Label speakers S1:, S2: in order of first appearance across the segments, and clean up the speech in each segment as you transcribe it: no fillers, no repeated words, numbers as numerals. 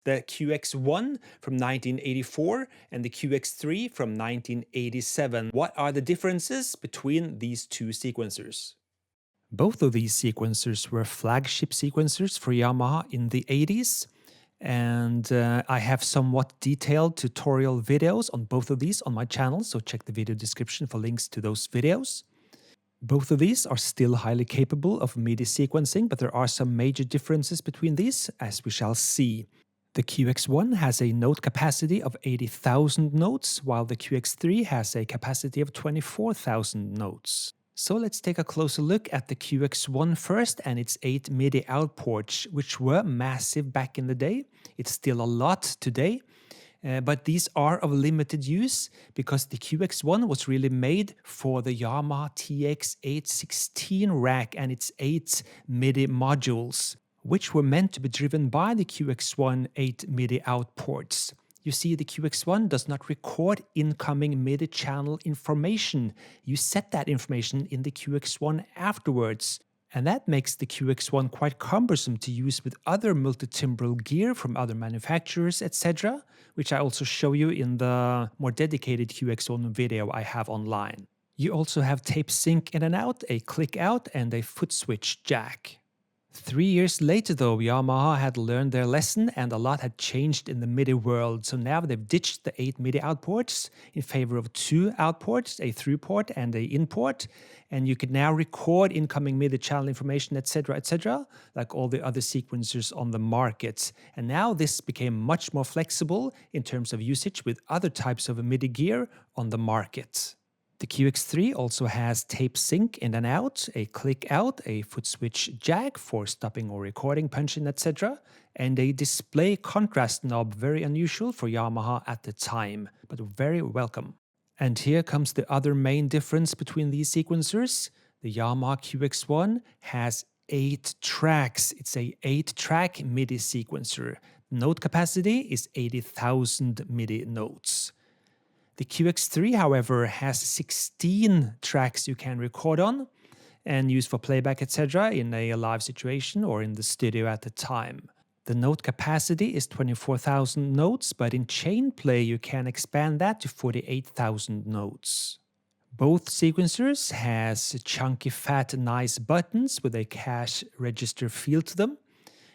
S1: the QX1 from 1984 and the QX3 from 1987. What are the differences between these two sequencers? Both of these sequencers were flagship sequencers for Yamaha in the 80s, and I have somewhat detailed tutorial videos on both of these on my channel, so check the video description for links to those videos. Both of these are still highly capable of MIDI sequencing, but there are some major differences between these, as we shall see. The QX1 has a note capacity of 80,000 notes, while the QX3 has a capacity of 24,000 notes. So let's take a closer look at the QX1 first and its 8 MIDI outports, which were massive back in the day. It's still a lot today. But these are of limited use because the QX1 was really made for the Yamaha TX816 rack and its 8 MIDI modules, which were meant to be driven by the QX1 8 MIDI outports. You see, the QX1 does not record incoming MIDI channel information. You set that information in the QX1 afterwards. And that makes the QX1 quite cumbersome to use with other multi-timbral gear from other manufacturers, etc., which I also show you in the more dedicated QX1 video I have online. You also have tape sync in and out, a click out, and a foot switch jack. 3 years later though, Yamaha had learned their lesson and a lot had changed in the MIDI world, so now they've ditched the 8 MIDI outports in favor of 2 outports, a through port and a in port, and you can now record incoming MIDI channel information, etc., like all the other sequencers on the market. And now this became much more flexible in terms of usage with other types of MIDI gear on the market. The QX3 also has tape sync in and out, a click out, a foot switch jack for stopping or recording, punch-in, etc., and a display contrast knob, very unusual for Yamaha at the time, but very welcome. And here comes the other main difference between these sequencers. The Yamaha QX1 has 8 tracks. It's a 8-track MIDI sequencer. Note capacity is 80,000 MIDI notes. The QX3, however, has 16 tracks you can record on and use for playback, etc., in a live situation or in the studio at the time. The note capacity is 24,000 notes, but in chain play you can expand that to 48,000 notes. Both sequencers has chunky, fat, nice buttons with a cash register feel to them.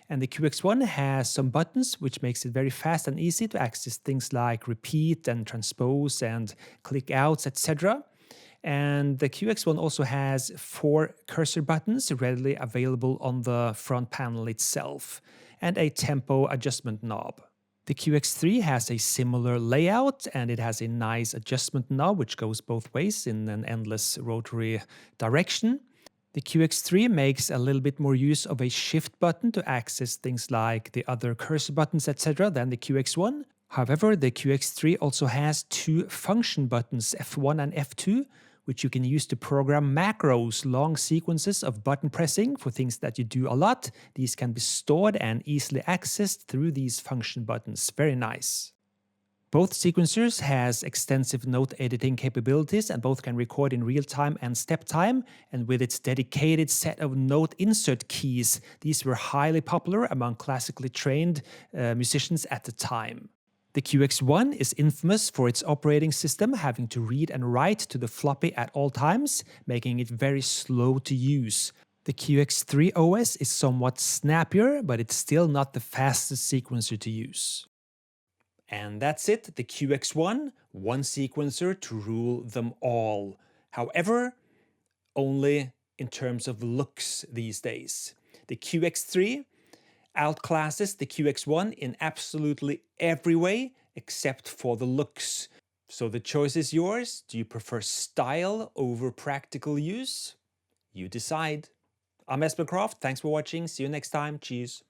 S1: And the QX1 has some buttons which makes it very fast and easy to access things like repeat and transpose and click outs, etc. And the QX1 also has 4 cursor buttons readily available on the front panel itself, and a tempo adjustment knob. The QX3 has a similar layout, and it has a nice adjustment knob which goes both ways in an endless rotary direction. The QX3 makes a little bit more use of a shift button to access things like the other cursor buttons, etc. than the QX1. However, the QX3 also has 2 function buttons, F1 and F2, which you can use to program macros, long sequences of button pressing for things that you do a lot. These can be stored and easily accessed through these function buttons. Very nice. Both sequencers has extensive note editing capabilities and both can record in real time and step time, and with its dedicated set of note insert keys, these were highly popular among classically trained musicians at the time. The QX1 is infamous for its operating system having to read and write to the floppy at all times, making it very slow to use. The QX3 OS is somewhat snappier, but it's still not the fastest sequencer to use. And that's it, the QX1, one sequencer to rule them all. However, only in terms of looks these days. The QX3 outclasses the QX1 in absolutely every way except for the looks. So the choice is yours. Do you prefer style over practical use? You decide. I'm Espen Croft. Thanks for watching. See you next time. Cheers.